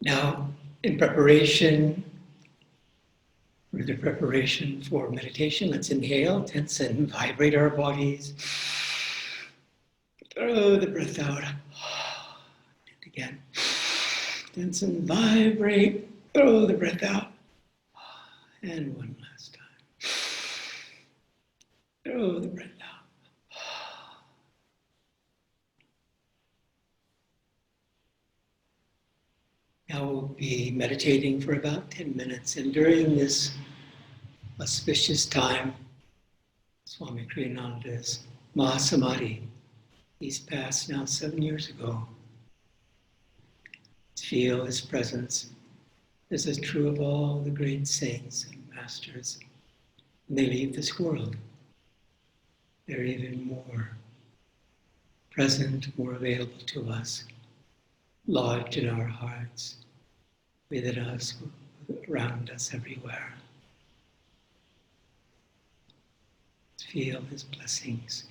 Now, in preparation, further preparation for meditation, let's inhale, tense and vibrate our bodies. Throw the breath out. And again, tense and vibrate. Throw the breath out. And one last time. Throw the breath out. Now we'll be meditating for about 10 minutes, and during this auspicious time, Swami Kriyananda's Mahasamadhi, he's passed now 7 years ago. Feel his presence. This is true of all the great saints and masters. When they leave this world, they're even more present, more available to us, lodged in our hearts, within us, around us, everywhere. Feel his blessings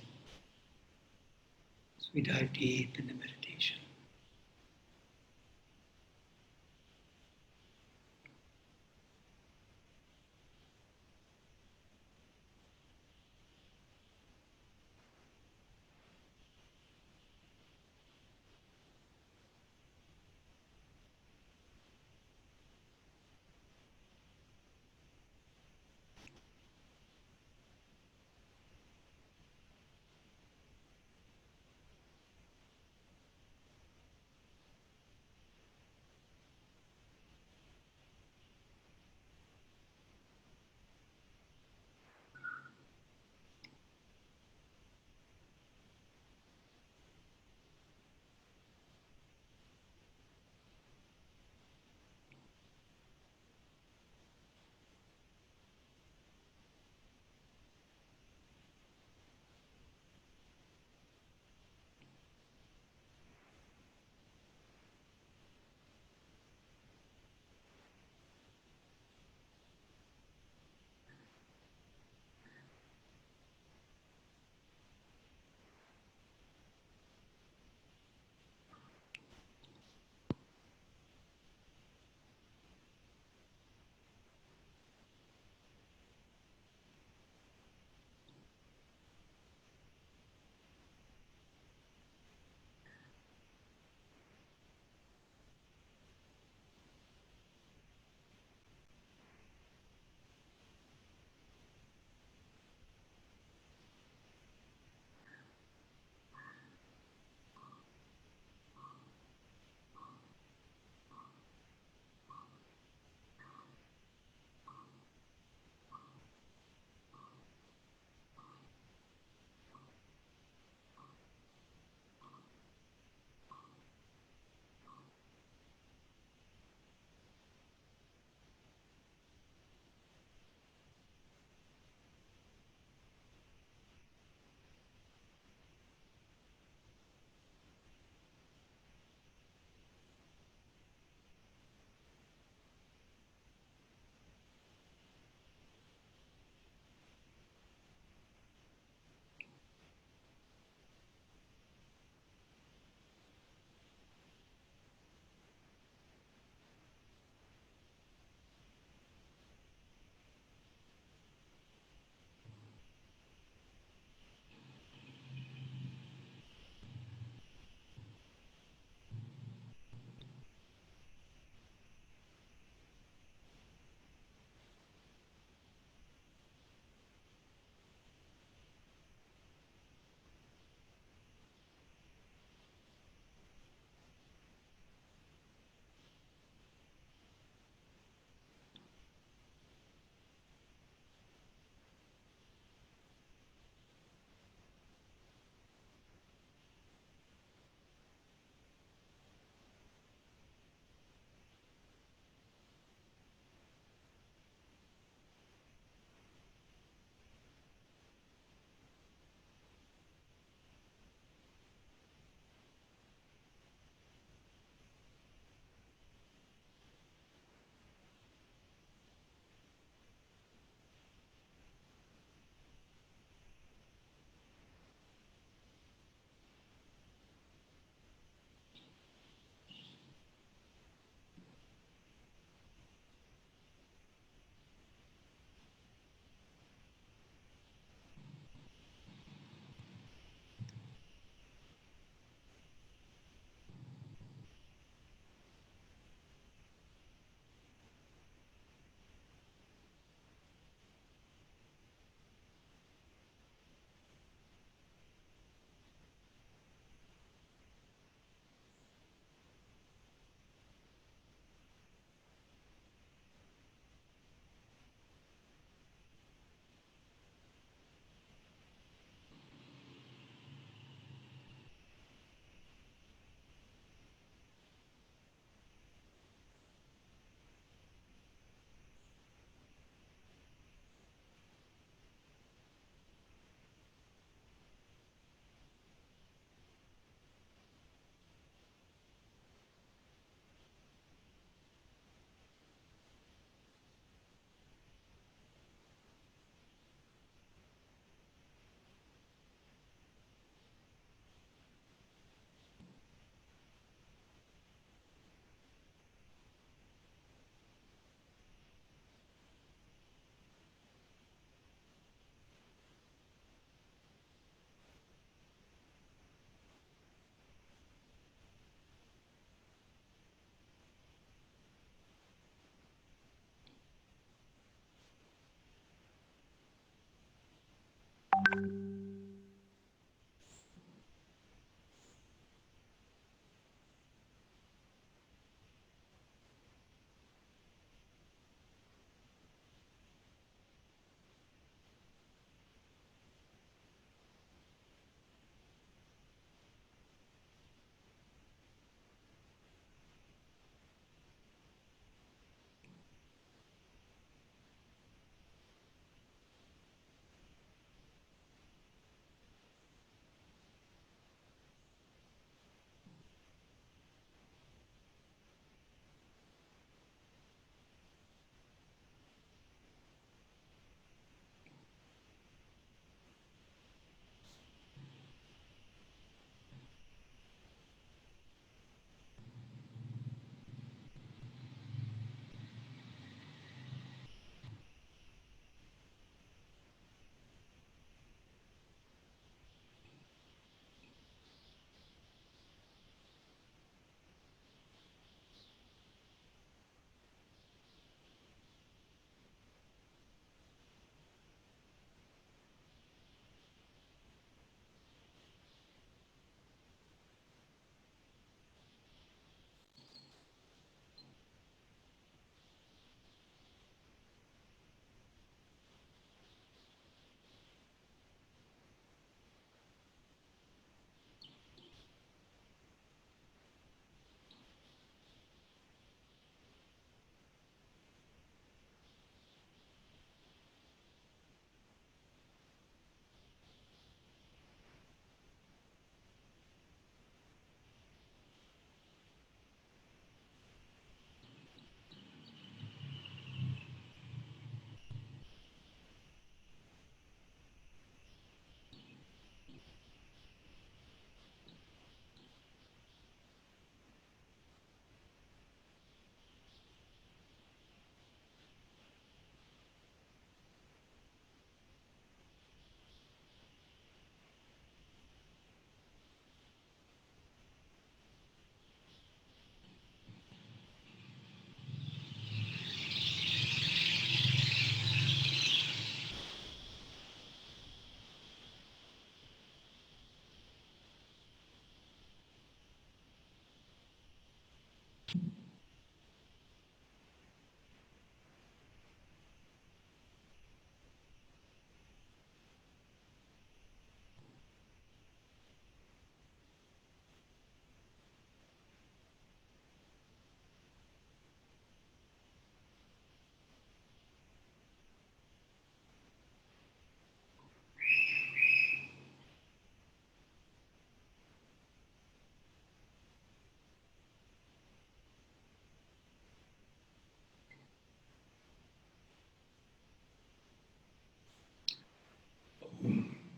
as we dive deep into meditation.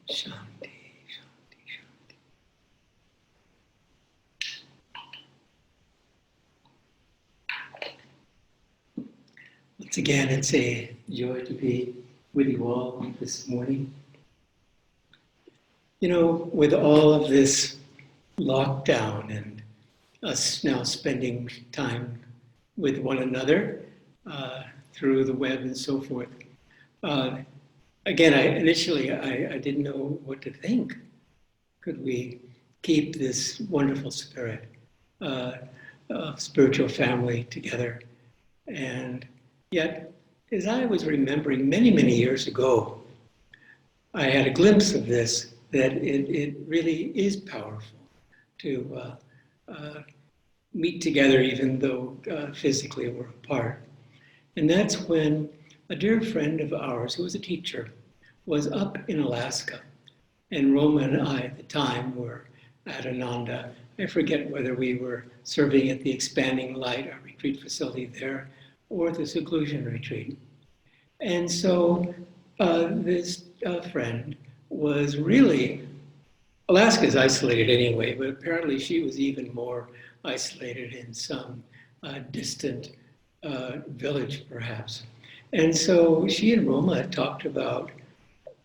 Shanti, Shanti, Shanti. Once again, it's a joy to be with you all this morning. You know, with all of this lockdown and us now spending time with one another through the web and so forth, again, I didn't know what to think. Could we keep this wonderful spirit of spiritual family together? And yet, as I was remembering many, many years ago, I had a glimpse of this, that it really is powerful to meet together even though physically we're apart. And that's when a dear friend of ours, who was a teacher, was up in Alaska. And Roma and I at the time were at Ananda. I forget whether we were serving at the Expanding Light, our retreat facility there, or the seclusion retreat. And so this friend was really, Alaska's isolated anyway, but apparently she was even more isolated in some distant village perhaps. And so she and Roma talked about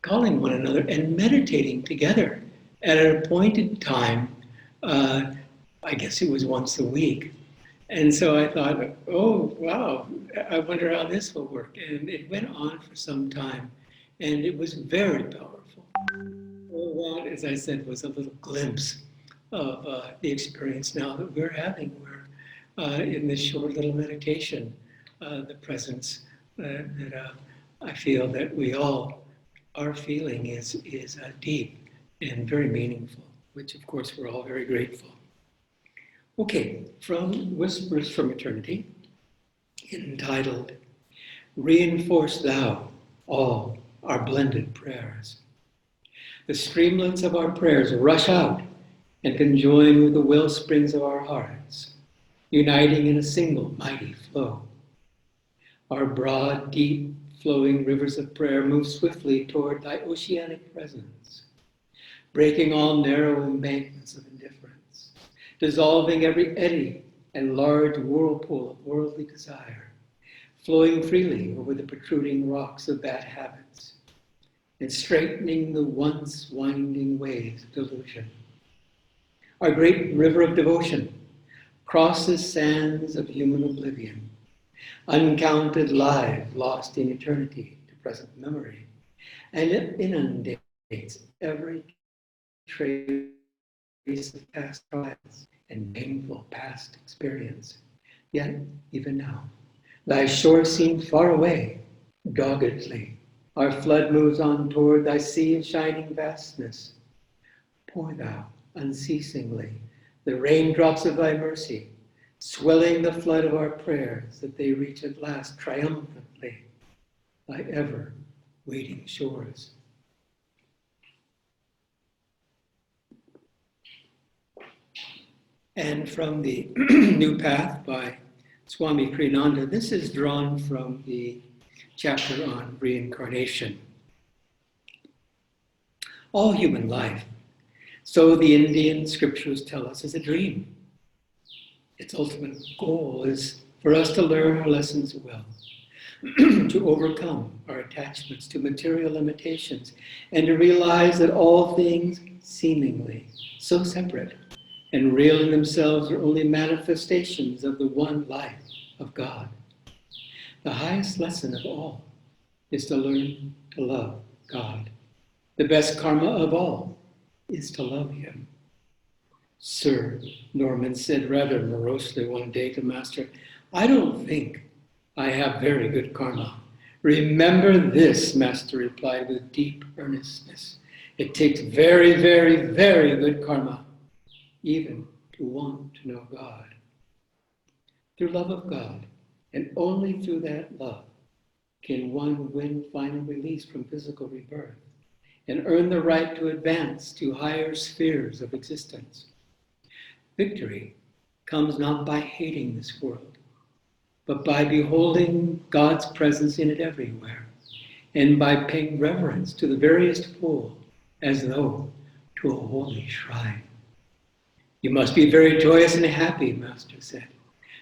calling one another and meditating together at an appointed time. I guess it was once a week. And so I thought, oh, wow, I wonder how this will work. And it went on for some time, and it was very powerful. All that, as I said, was a little glimpse of the experience now that we're having. We're in this short little meditation, the presence that I feel that we all are feeling is deep and very meaningful, which of course we're all very grateful. Okay, from Whispers from Eternity, entitled, Reinforce Thou All Our Blended Prayers. The streamlets of our prayers rush out and conjoin with the well springs of our hearts, uniting in a single mighty flow. Our broad, deep, flowing rivers of prayer move swiftly toward thy oceanic presence, breaking all narrow embankments of indifference, dissolving every eddy and large whirlpool of worldly desire, flowing freely over the protruding rocks of bad habits, and straightening the once winding ways of delusion. Our great river of devotion crosses sands of human oblivion, uncounted lives lost in eternity to present memory, and it inundates every trace of past trials and painful past experience. Yet, even now, thy shore seems far away. Doggedly, our flood moves on toward thy sea of shining vastness. Pour thou unceasingly the raindrops of thy mercy, swelling the flood of our prayers, that they reach at last triumphantly thy ever waiting shores. And from the New Path by Swami Kriyananda, this is drawn from the chapter on reincarnation. All human life, so the Indian scriptures tell us, is a dream. Its ultimate goal is for us to learn our lessons well, to overcome our attachments to material limitations, and to realize that all things seemingly so separate and real in themselves are only manifestations of the one life of God. The highest lesson of all is to learn to love God. The best karma of all is to love Him. Sir Norman said rather morosely one day to Master, I don't think I have very good karma. Remember this, Master replied with deep earnestness. It takes very, very, very good karma even to want to know God. Through love of God, and only through that love, can one win final release from physical rebirth and earn the right to advance to higher spheres of existence. Victory comes not by hating this world, but by beholding God's presence in it everywhere, and by paying reverence to the veriest fool as though to a holy shrine. You must be very joyous and happy, Master said,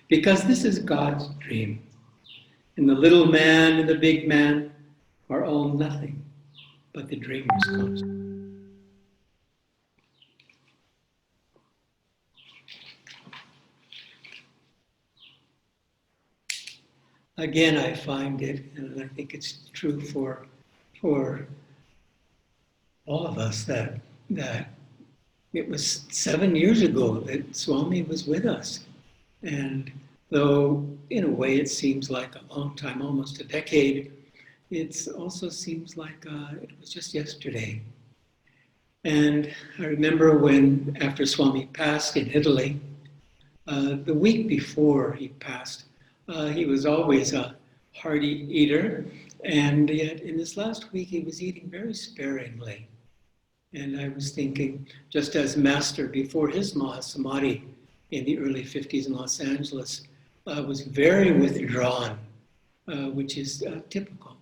because this is God's dream. And the little man and the big man are all nothing but the dreamer's construct. Again, I find it, and I think it's true for all of us, that it was 7 years ago that Swami was with us. And though in a way it seems like a long time, almost a decade, it also seems like it was just yesterday. And I remember when, after Swami passed in Italy, the week before he passed, he was always a hearty eater, and yet in this last week he was eating very sparingly. And I was thinking, just as Master before his Mahasamadhi in the early 50s in Los Angeles was very withdrawn, which is typical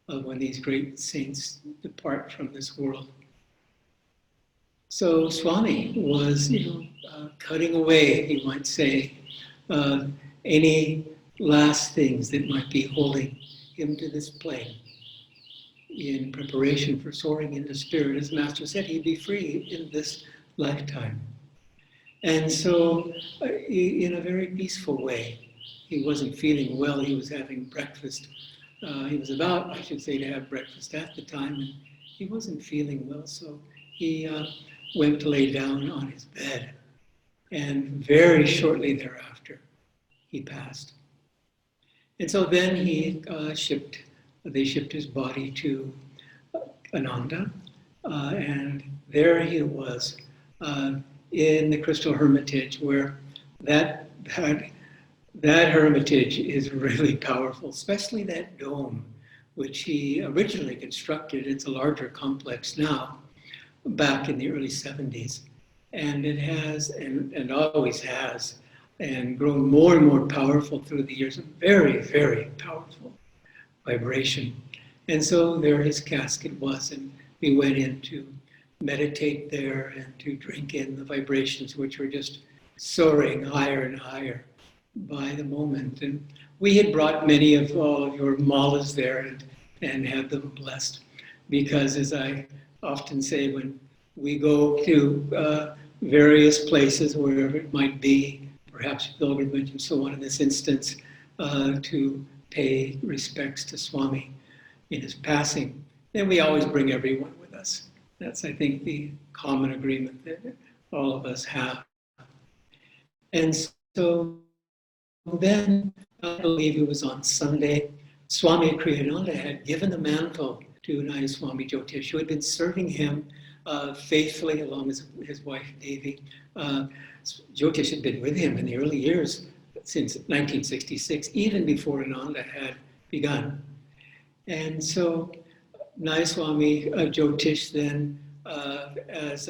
of when these great saints depart from this world. So Swami was, cutting away, you might say, any last things that might be holding him to this plane in preparation for soaring into spirit. As Master said, he'd be free in this lifetime. And so, in a very peaceful way, he wasn't feeling well. He was having breakfast. He was about, I should say, to have breakfast at the time, and he wasn't feeling well. So he went to lay down on his bed. And very shortly thereafter, he passed. And so then they shipped his body to Ananda, and there he was in the Crystal Hermitage, where that hermitage is really powerful, especially that dome, which he originally constructed. It's a larger complex now, back in the early 70s. And it has, and always has, and grown more and more powerful through the years, a very, very powerful vibration. And so there his casket was, and we went in to meditate there and to drink in the vibrations, which were just soaring higher and higher by the moment. And we had brought many of your malas there and had them blessed, because as I often say, when we go to various places, wherever it might be, perhaps pilgrimage and so on in this instance, to pay respects to Swami in his passing, then we always bring everyone with us. That's, I think, the common agreement that all of us have. And so then, I believe it was on Sunday, Swami Kriyananda had given the mantle to Nayaswami Jyotish, who had been serving him faithfully along with his wife Devi. Jyotish had been with him in the early years, since 1966, even before Ananda had begun. And so Nayaswami Jyotish then, as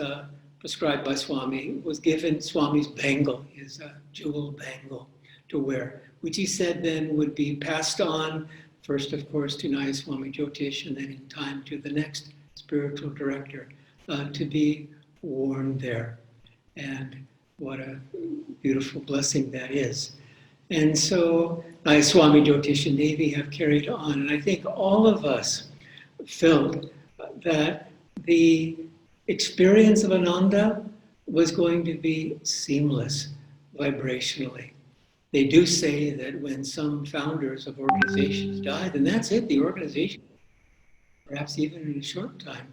prescribed by Swami, was given Swami's bangle, his jewel bangle to wear, which he said then would be passed on, first of course to Nayaswami Jyotish, and then in time to the next spiritual director, to be worn there. And what a beautiful blessing that is. And so Nayaswami Jyotish and Devi have carried on. And I think all of us felt that the experience of Ananda was going to be seamless vibrationally. They do say that when some founders of organizations die, then that's it, the organization, perhaps even in a short time.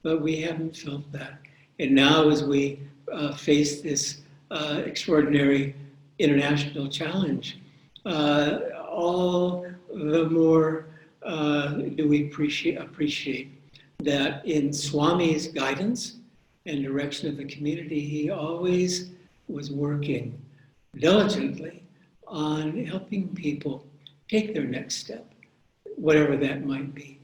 But we haven't felt that. And now as we face this extraordinary international challenge, all the more do we appreciate that in Swami's guidance and direction of the community, he always was working diligently on helping people take their next step, whatever that might be.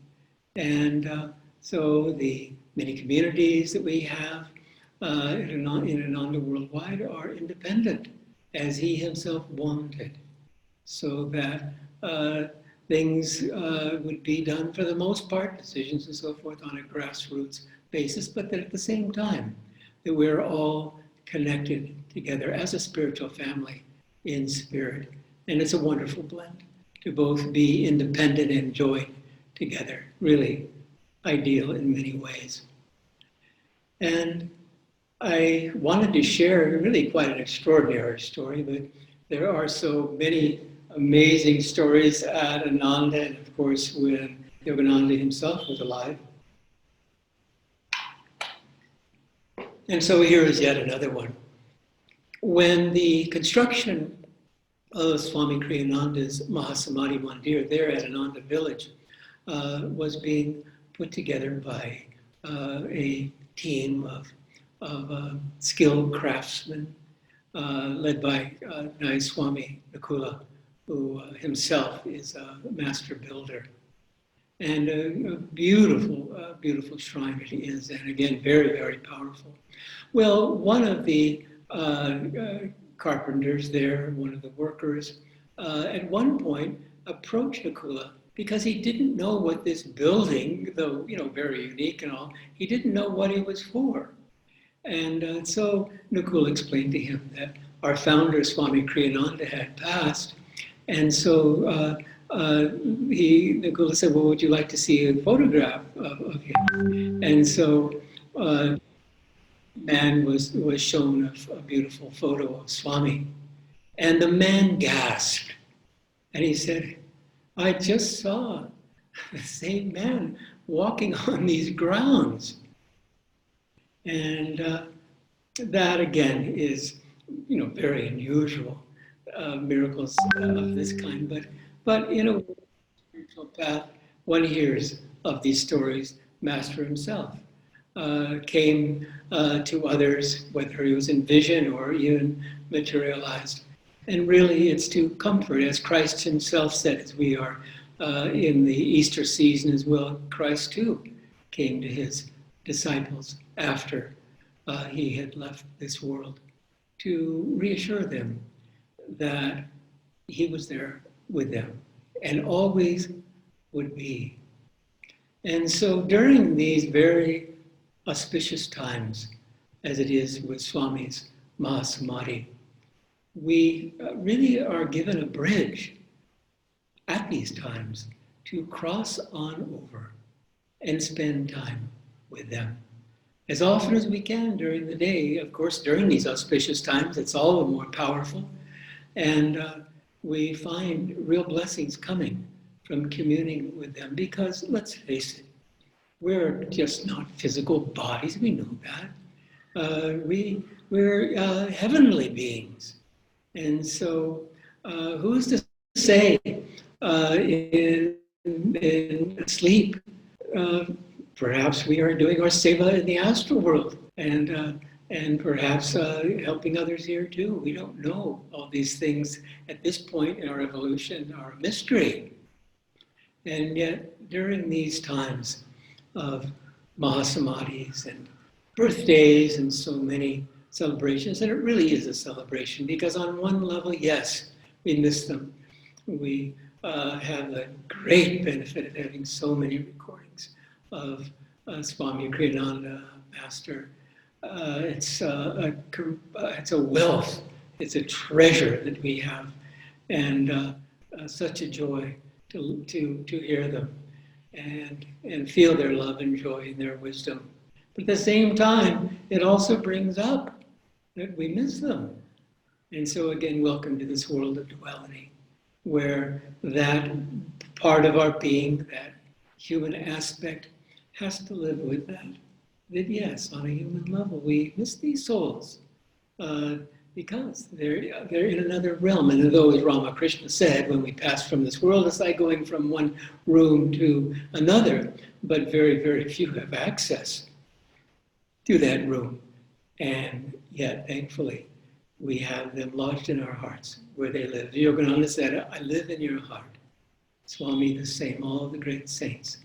And so the many communities that we have in Ananda worldwide are independent, as he himself wanted, so that things would be done for the most part, decisions and so forth, on a grassroots basis, but that at the same time, that we're all connected together as a spiritual family in spirit. And it's a wonderful blend to both be independent and join together. Really ideal in many ways. And I wanted to share really quite an extraordinary story, but there are so many amazing stories at Ananda, and of course when Yogananda himself was alive. And so here is yet another one. When the construction of Swami Kriyananda's Mahasamadhi Mandir there at Ananda Village was being put together by a team of skilled craftsmen led by Nayaswami Nakula, who himself is a master builder. And a beautiful, beautiful shrine it is, and again, very, very powerful. Well, one of the carpenters there, one of the workers, at one point approached Nakula because he didn't know what this building, though very unique and all, he didn't know what it was for. And so Nakula explained to him that our founder, Swami Kriyananda, had passed. And so Nakula said, well, would you like to see a photograph of him? And so man was shown a beautiful photo of Swami. And the man gasped. And he said, I just saw the same man walking on these grounds. And that again is, very unusual miracles of this kind. But in a spiritual path, one hears of these stories. Master himself came to others, whether he was in vision or even materialized. And really, it's to comfort, as Christ himself said, as we are in the Easter season as well. Christ too came to his disciples after he had left this world to reassure them that he was there with them and always would be. And so during these very auspicious times, as it is with Swami's Mahasamadhi, we really are given a bridge at these times to cross on over and spend time with them as often as we can during the day. Of course, during these auspicious times, it's all the more powerful. And we find real blessings coming from communing with them because, let's face it, we're just not physical bodies. We know that. We're heavenly beings. And so who's to say in sleep, perhaps we are doing our seva in the astral world and perhaps helping others here too. We don't know. All these things at this point in our evolution are a mystery. And yet during these times of Mahasamadhis and birthdays and so many celebrations, and it really is a celebration because on one level, yes, we miss them. We have the great benefit of having so many recordings of Swami Kriyananda, Master. It's a wealth, it's a treasure that we have, and such a joy to hear them and feel their love and joy and their wisdom. But at the same time, it also brings up that we miss them. And so again, welcome to this world of duality, where that part of our being, that human aspect, has to live with that. That yes, on a human level, we miss these souls because they're in another realm. And although, as Ramakrishna said, when we pass from this world, it's like going from one room to another, but very, very few have access to that room. And yet, thankfully, we have them lodged in our hearts where they live. Yogananda said, I live in your heart. Swami the same, all the great saints.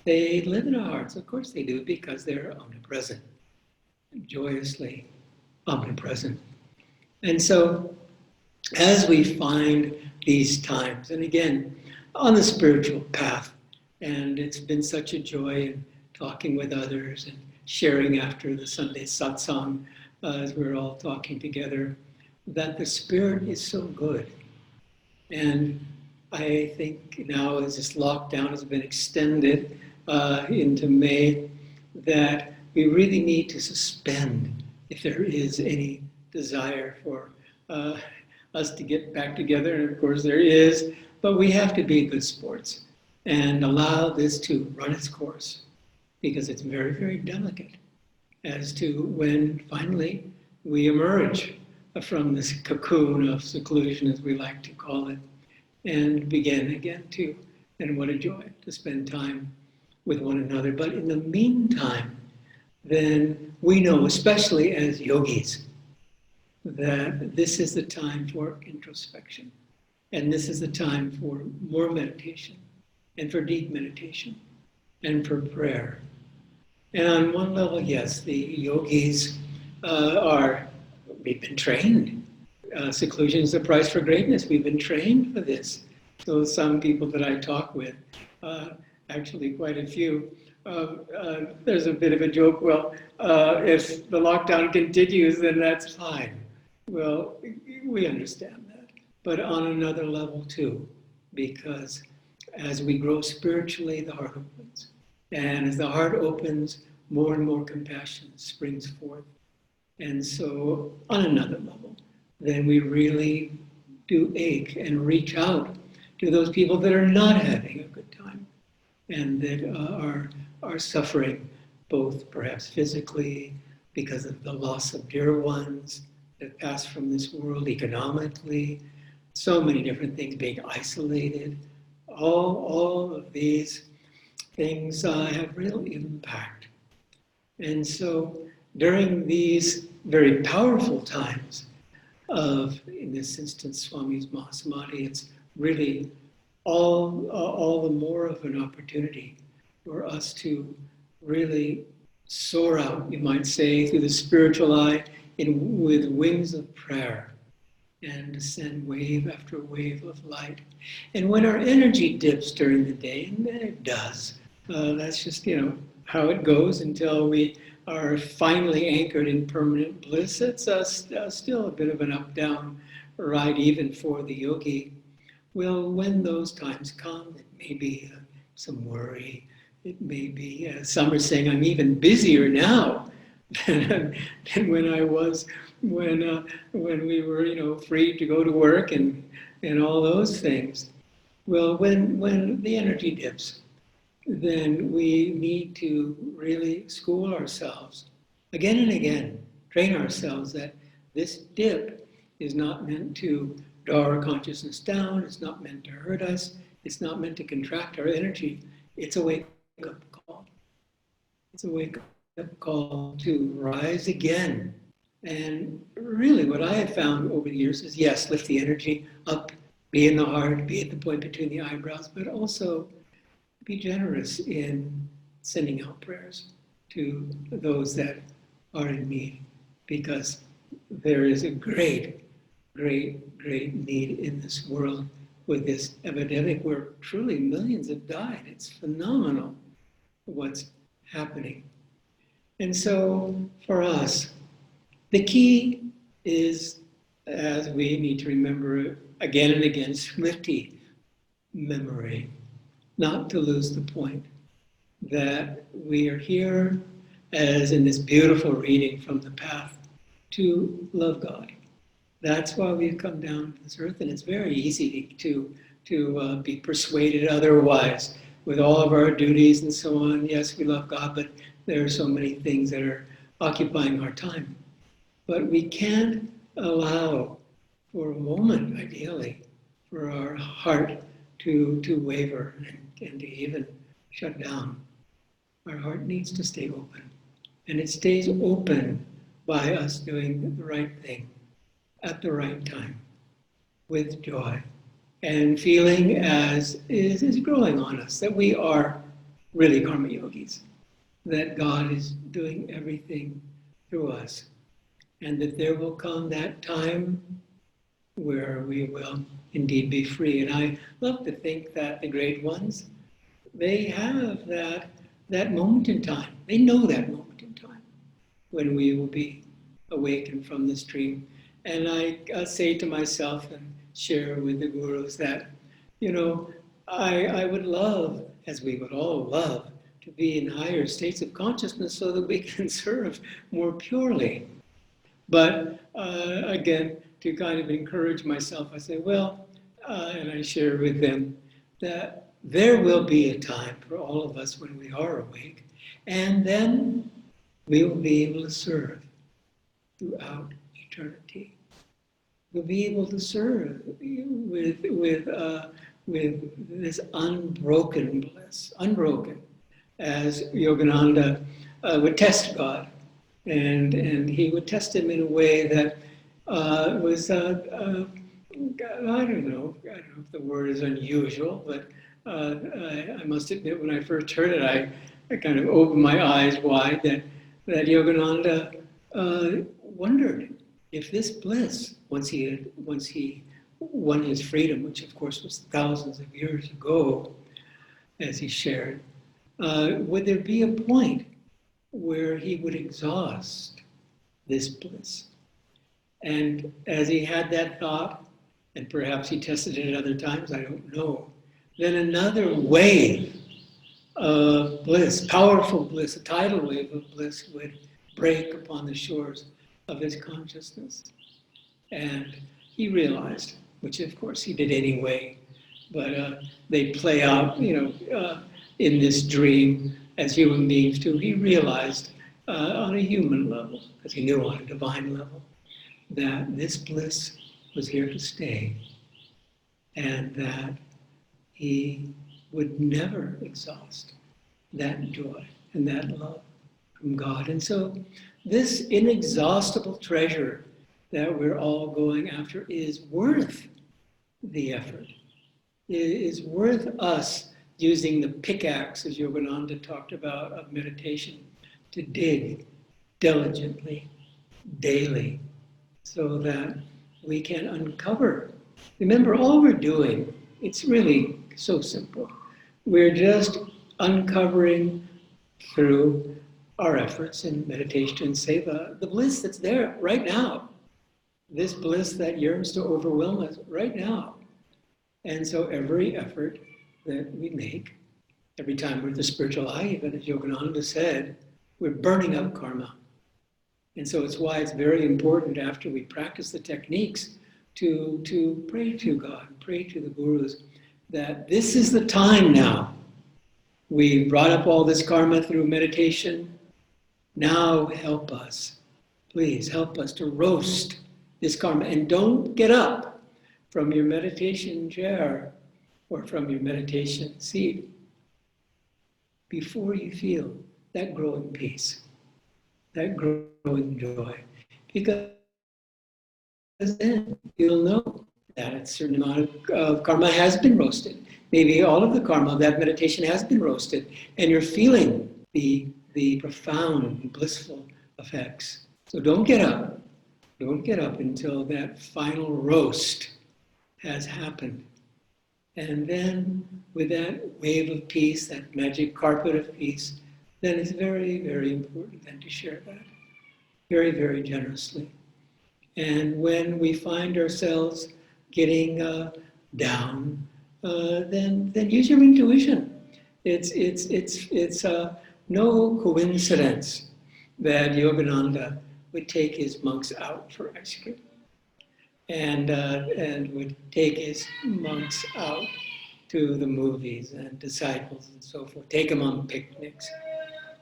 They live in our hearts. Of course they do, because they're omnipresent, joyously omnipresent. And so, as we find these times, and again, on the spiritual path. And it's been such a joy in talking with others and sharing after the Sunday Satsang as we're all talking together, that the Spirit is so good. And I think now as this lockdown has been extended into May, that we really need to suspend, if there is any desire for us to get back together, and of course there is, but we have to be good sports and allow this to run its course, because it's very, very delicate as to when finally we emerge from this cocoon of seclusion, as we like to call it, and begin again to, and what a joy to spend time with one another. But in the meantime, then we know, especially as yogis, that this is the time for introspection. And this is the time for more meditation, and for deep meditation, and for prayer. And on one level, yes, the yogis we've been trained. Seclusion is the price for greatness. We've been trained for this. So some people that I talk with, actually quite a few, there's a bit of a joke, well, if the lockdown continues, then that's fine. Well, we understand that. But on another level too, because as we grow spiritually, the heart opens. And as the heart opens, more and more compassion springs forth. And so on another level, then we really do ache and reach out to those people that are not having a good time and that are suffering, both perhaps physically because of the loss of dear ones that pass from this world, economically, so many different things, being isolated. All of these things have real impact. And so during these very powerful times of, in this instance, Swami's Mahasamadhi, it's really all the more of an opportunity for us to really soar out, you might say, through the spiritual eye with wings of prayer and descend wave after wave of light. And when our energy dips during the day, and it does, that's just, how it goes until we are finally anchored in permanent bliss. It's still a bit of an up-down ride even for the yogi. Well, when those times come, it may be some worry. It may be, some are saying, I'm even busier now than when I was, when we were, free to go to work and all those things. Well, when the energy dips, then we need to really school ourselves again and again, train ourselves that this dip is not meant to draw our consciousness down, it's not meant to hurt us, it's not meant to contract our energy. It's a wake-up call. It's a wake-up call to rise again. And really what I have found over the years is, yes, lift the energy up, be in the heart, be at the point between the eyebrows, but also be generous in sending out prayers to those that are in need, because there is a great, great, great need in this world with this epidemic where truly millions have died. It's phenomenal what's happening. And so for us, the key is, as we need to remember again and again, smriti, memory, not to lose the point that we are here, as in this beautiful reading from the path, to love God. That's why we've come down to this earth, and it's very easy to be persuaded otherwise with all of our duties and so on. Yes, we love God, but there are so many things that are occupying our time. But we can't allow for a moment, ideally, for our heart to waver and to even shut down. Our heart needs to stay open. And it stays open by us doing the right thing at the right time with joy and feeling as is growing on us that we are really karma yogis, that God is doing everything through us, and that there will come that time where we will indeed be free. And I love to think that the great ones, they have that moment in time. They know that moment in time when we will be awakened from this dream. And I say to myself and share with the gurus that, I would love, as we would all love, to be in higher states of consciousness so that we can serve more purely. But again, to kind of encourage myself, I say, and I share with them that there will be a time for all of us when we are awake, and then we will be able to serve throughout eternity. We'll be able to serve with this unbroken bliss, unbroken, as Yogananda would test God. And he would test him in a way that was, I don't know if the word is unusual, but I must admit when I first heard it, I kind of opened my eyes wide that Yogananda wondered if this bliss, once he won his freedom, which of course was thousands of years ago, as he shared, would there be a point where he would exhaust this bliss? And as he had that thought, and perhaps he tested it at other times, I don't know, then another wave of bliss, powerful bliss, a tidal wave of bliss would break upon the shores of his consciousness. And he realized, which of course he did anyway, but they play out, in this dream as human beings too. He realized on a human level, as he knew on a divine level, that this bliss was here to stay and that he would never exhaust that joy and that love from God. And so this inexhaustible treasure that we're all going after is worth the effort. It is worth us using the pickaxe, as Yogananda talked about, of meditation, to dig diligently, daily, so that we can uncover. Remember, all we're doing, it's really so simple. We're just uncovering through our efforts in meditation and seva the bliss that's there right now. This bliss that yearns to overwhelm us right now. And so every effort that we make, every time we're at the spiritual eye, even as Yogananda said, we're burning up karma. And so it's why it's very important after we practice the techniques to pray to God, pray to the gurus, that this is the time now. We brought up all this karma through meditation. Now help us. Please help us to roast this karma. And don't get up from your meditation chair or from your meditation seat before you feel that growing peace, that growing joy. Because then you'll know that a certain amount of karma has been roasted. Maybe all of the karma of that meditation has been roasted, and you're feeling the profound, blissful effects. So don't get up. Don't get up until that final roast has happened. And then with that wave of peace, that magic carpet of peace, then it's very, very important then to share that very, very generously. And when we find ourselves getting down, then use your intuition. It's no coincidence that Yogananda would take his monks out for ice cream, and would take his monks out to the movies and disciples and so forth, take them on picnics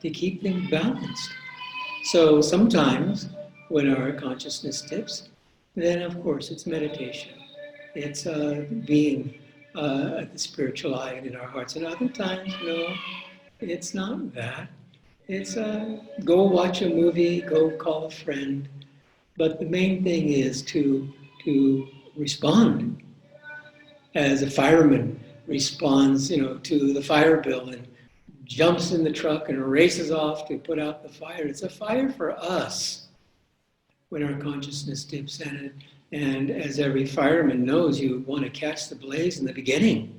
to keep them balanced. So sometimes when our consciousness tips, then of course it's meditation. It's being at the spiritual eye and in our hearts. And other times, no, it's not that. It's go watch a movie, go call a friend. But the main thing is to respond. As a fireman responds, to the fire bill and jumps in the truck and races off to put out the fire. It's a fire for us when our consciousness dips in it. And as every fireman knows, you want to catch the blaze in the beginning.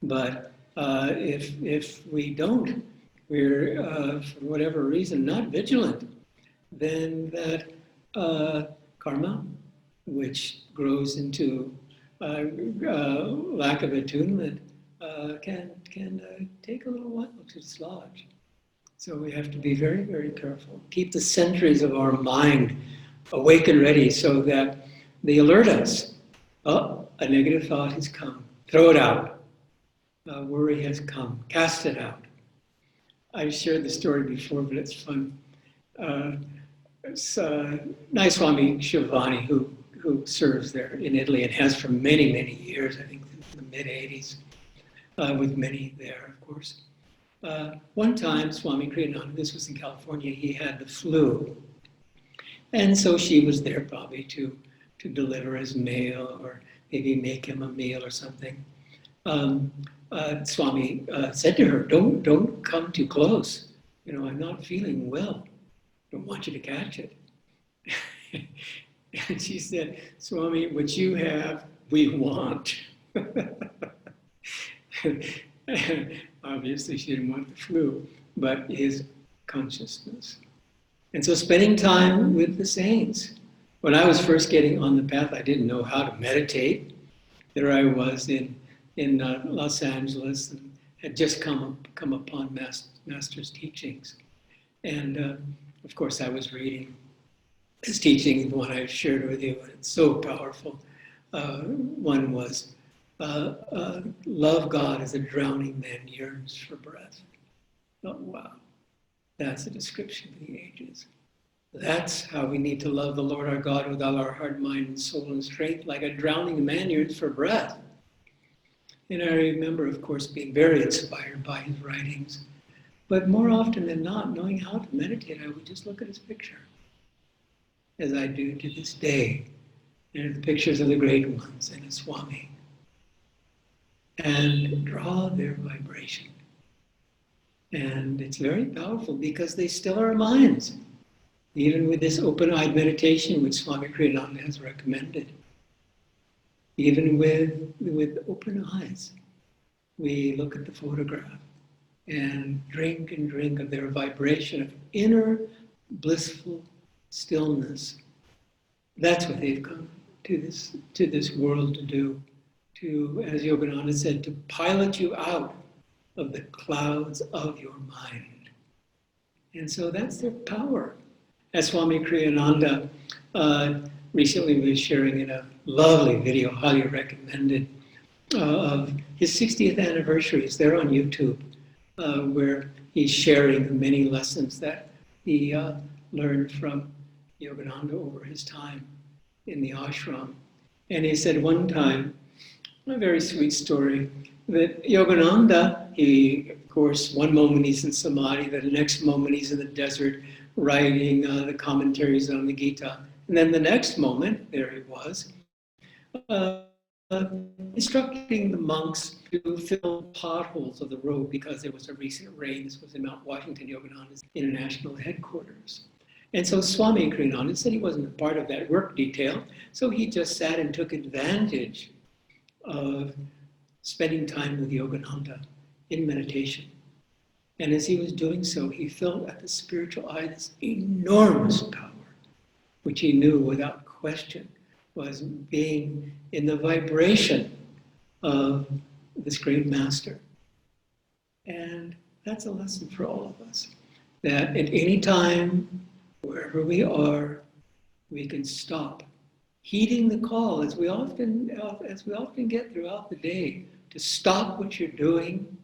But if we don't, we're, for whatever reason, not vigilant, then that karma, which grows into lack of attunement, can take a little while to dislodge. So we have to be very, very careful. Keep the sentries of our mind awake and ready so that they alert us. Oh, a negative thought has come. Throw it out. Worry has come. Cast it out. I've shared the story before, but it's fun. It's Nayaswami Shivani, who serves there in Italy and has for many, many years, I think in the mid-80s, with many there, of course. One time, Swami Kriyananda, this was in California, he had the flu. And so she was there probably to deliver his mail or maybe make him a meal or something. Swami said to her, don't come too close. You know, I'm not feeling well. I don't want you to catch it. And she said, Swami, what you have, we want. Obviously, she didn't want the flu, but his consciousness. And so spending time with the saints. When I was first getting on the path, I didn't know how to meditate. There I was in Los Angeles and had just come upon Master's teachings. And of course, I was reading his teaching, the one I've shared with you, and it's so powerful. One was, love God as a drowning man yearns for breath. Oh, wow. That's a description of the ages. That's how we need to love the Lord our God with all our heart, mind, and soul and strength, like a drowning man yearns for breath. And I remember, of course, being very inspired by his writings. But more often than not, knowing how to meditate, I would just look at his picture, as I do to this day, and the pictures of the great ones and his Swami, and draw their vibration. And it's very powerful because they still our minds, even with this open-eyed meditation, which Swami Kriyananda has recommended. Even with open eyes, we look at the photograph and drink of their vibration of inner blissful stillness. That's what they've come to this world to do, to, as Yogananda said, to pilot you out of the clouds of your mind. And so that's their power. As Swami Kriyananda recently was sharing in a lovely video, highly recommended, of his 60th anniversary. It's there on YouTube, where he's sharing the many lessons that he learned from Yogananda over his time in the ashram. And he said one time, a very sweet story, that Yogananda, he, of course, one moment he's in Samadhi, the next moment he's in the desert writing the commentaries on the Gita. And then the next moment, there he was, instructing the monks to fill potholes of the road because there was a recent rain. This was in Mount Washington, Yogananda's international headquarters. And so Swami Kriyananda said he wasn't a part of that work detail, so he just sat and took advantage of spending time with Yogananda in meditation. And as he was doing so, he felt at the spiritual eye this enormous power, which he knew without question was being in the vibration of this great master. And that's a lesson for all of us, that at any time, wherever we are, we can stop heeding the call, as we often get throughout the day, to stop what you're doing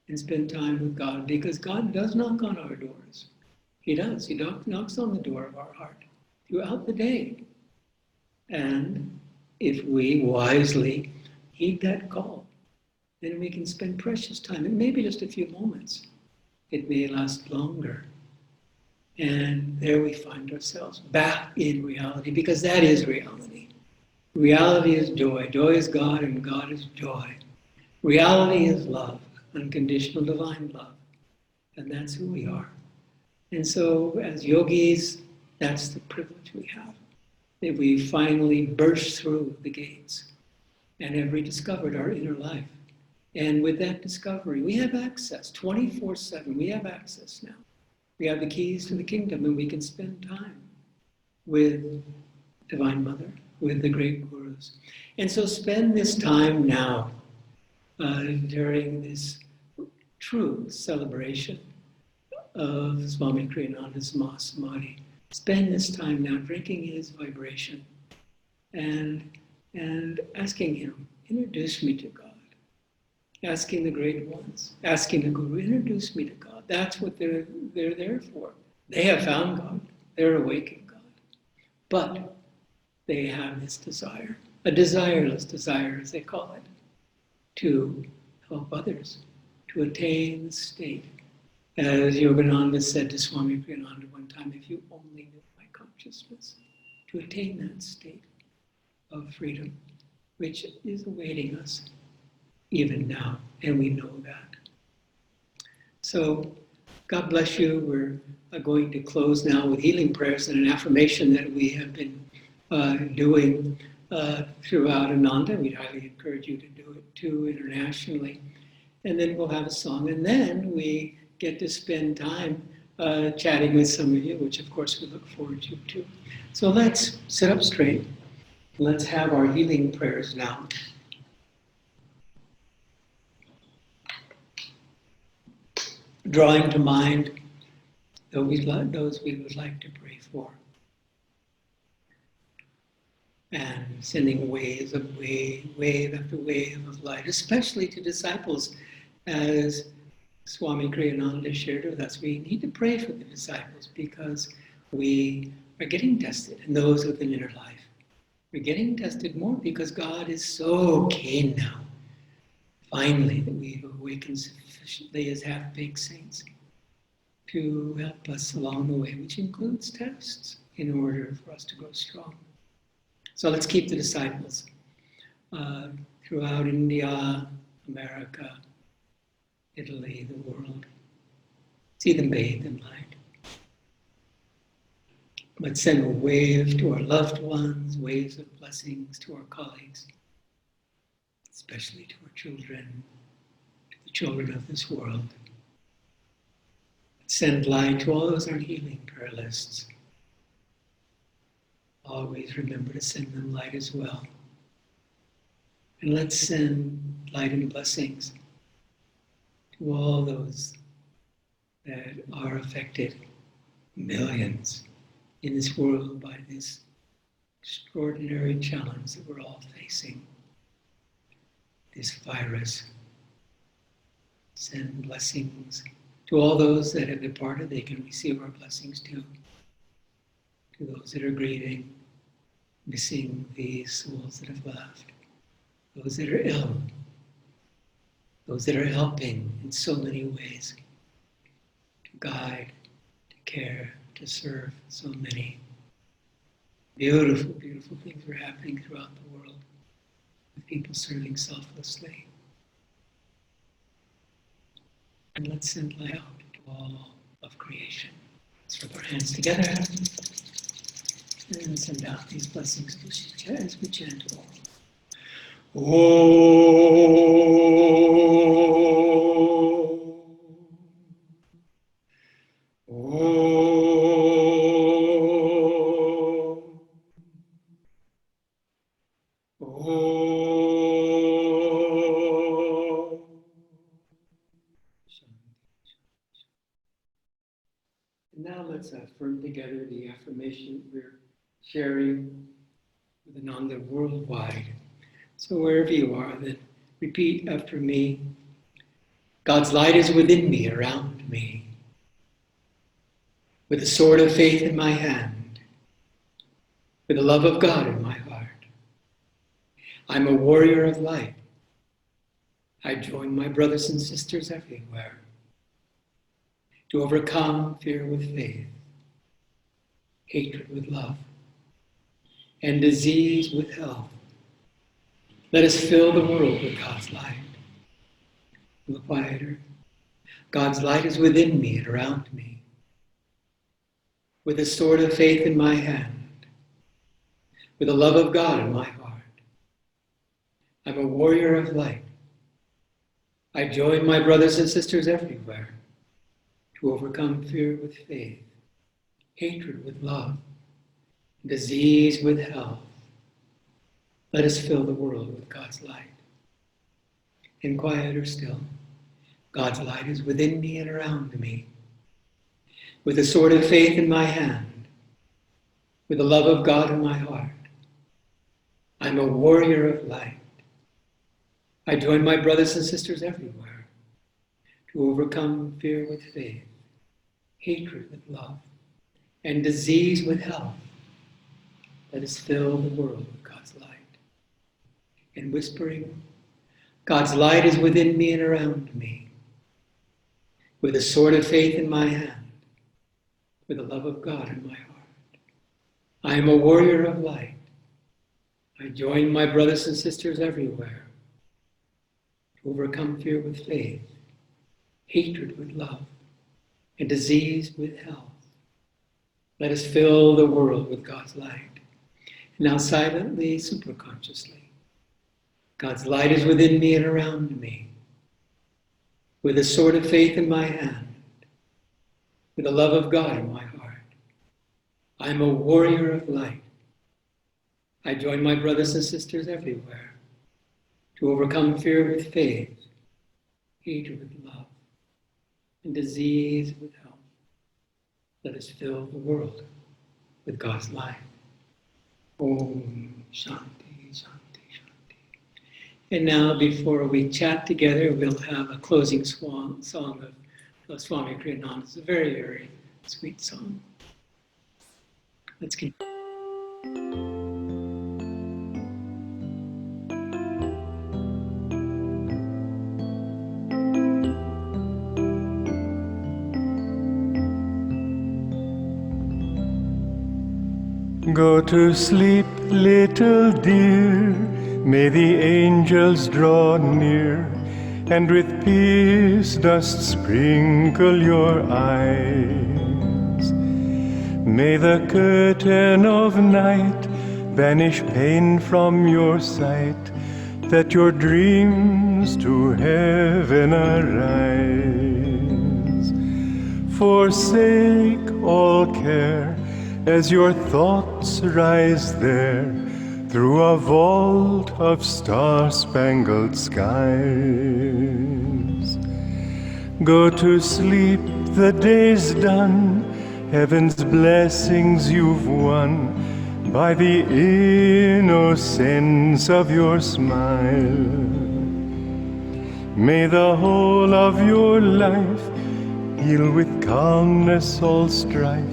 and spend time with God, because God does knock on our doors. He does. He knocks on the door of our heart throughout the day. And if we wisely heed that call, then we can spend precious time. It may be just a few moments. It may last longer. And there we find ourselves back in reality, because that is reality. Reality is joy. Joy is God, and God is joy. Reality is love, unconditional divine love. And that's who we are. And so as yogis, that's the privilege we have. that we finally burst through the gates and have rediscovered our inner life. And with that discovery, we have access 24/7. We have access now. We have the keys to the kingdom, and we can spend time with Divine Mother, with the great gurus. And so spend this time now during this true celebration of Swami Kriyananda's Mahasamadhi. Spend this time now drinking his vibration and asking him, introduce me to God. Asking the great ones, asking the Guru, introduce me to God. That's what they're there for. They have found God. They're awake in God. But they have this desire, a desireless desire, as they call it, to help others, to attain the state. As Yogananda said to Swami Kriyananda one time, if you only knew my consciousness, to attain that state of freedom, which is awaiting us even now, and we know that. So, God bless you. We're going to close now with healing prayers and an affirmation that we have been doing throughout Ananda. We'd highly encourage you to do it too internationally. And then we'll have a song, and then we get to spend time chatting with some of you, which of course we look forward to too. So let's sit up straight. Let's have our healing prayers now. Drawing to mind those we would like to pray for. And sending waves of wave after wave of light, especially to disciples, as Swami Kriyananda shared with us. We need to pray for the disciples because we are getting tested, and those with an inner life. We're getting tested more because God is so keen now, finally, that we've awakened sufficiently as half-baked saints to help us along the way, which includes tests, in order for us to grow strong. So let's keep the disciples throughout India, America, Italy, the world. See them bathed in light. But send a wave to our loved ones, waves of blessings to our colleagues, especially to our children, to the children of this world. Send light to all those on healing prayer lists. Always remember to send them light as well. And let's send light and blessings to all those that are affected, millions in this world, by this extraordinary challenge that we're all facing, this virus. Send blessings to all those that have departed. They can receive our blessings too. To those that are grieving, missing these souls that have left, those that are ill, those that are helping in so many ways, to guide, to care, to serve so many. Beautiful, beautiful things are happening throughout the world with people serving selflessly. And let's send light out to all of creation. Let's rub our hands together and send out these blessings as we chant all. And now let's affirm together the affirmation we're sharing with Ananda worldwide. So wherever you are, then repeat after me. God's light is within me, around me. With the sword of faith in my hand, with the love of God in my heart. I'm a warrior of light. I join my brothers and sisters everywhere to overcome fear with faith, hatred with love, and disease with health. Let us fill the world with God's light. Look quieter. God's light is within me and around me. With the sword of faith in my hand, with the love of God in my heart. I'm a warrior of light. I join my brothers and sisters everywhere to overcome fear with faith, hatred with love, disease with health. Let us fill the world with God's light. And quieter still, God's light is within me and around me. With the sword of faith in my hand, with the love of God in my heart, I'm a warrior of light. I join my brothers and sisters everywhere to overcome fear with faith, hatred with love, and disease with health. Let us fill the world with God's light. And whispering, God's light is within me and around me. With the sword of faith in my hand, with the love of God in my heart, I am a warrior of light. I join my brothers and sisters everywhere to overcome fear with faith, hatred with love, and disease with health. Let us fill the world with God's light. Now silently, superconsciously, God's light is within me and around me. With the sword of faith in my hand, with the love of God in my heart, I am a warrior of light. I join my brothers and sisters everywhere to overcome fear with faith, hatred with love, and disease with health. Let us fill the world with God's light. Om Shanti, Shanti, Shanti. And now, before we chat together, we'll have a closing song of Swami Kriyananda. It's a very, very sweet song. Let's continue. Go to sleep, little dear, may the angels draw near, and with peace dust sprinkle your eyes. May the curtain of night banish pain from your sight, that your dreams to heaven arise. Forsake all care as your thoughts rise there through a vault of star-spangled skies. Go to sleep, the day's done, heaven's blessings you've won by the innocence of your smile. May the whole of your life heal with calmness all strife,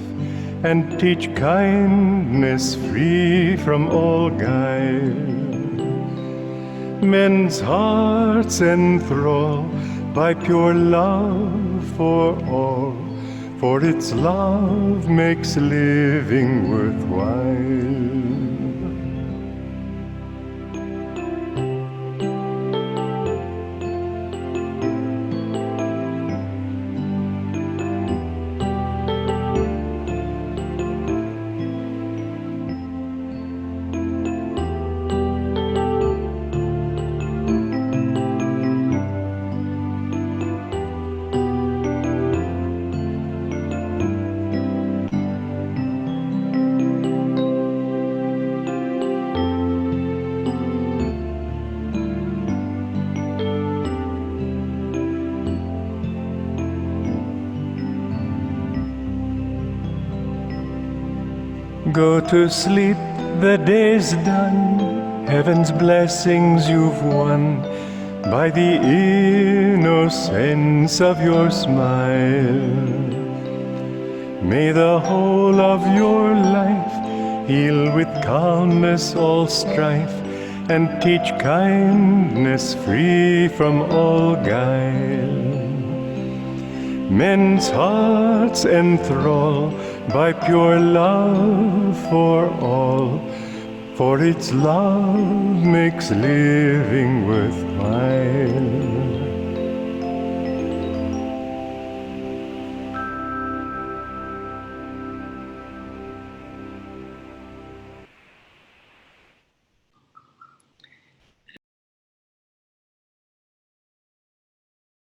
and teach kindness free from all guile. Men's hearts enthrall by pure love for all, for its love makes living worthwhile. Go to sleep, the day's done, heaven's blessings you've won by the innocence of your smile. May the whole of your life heal with calmness all strife, and teach kindness free from all guile. Men's hearts enthrall by pure love for all, for its love makes living worthwhile.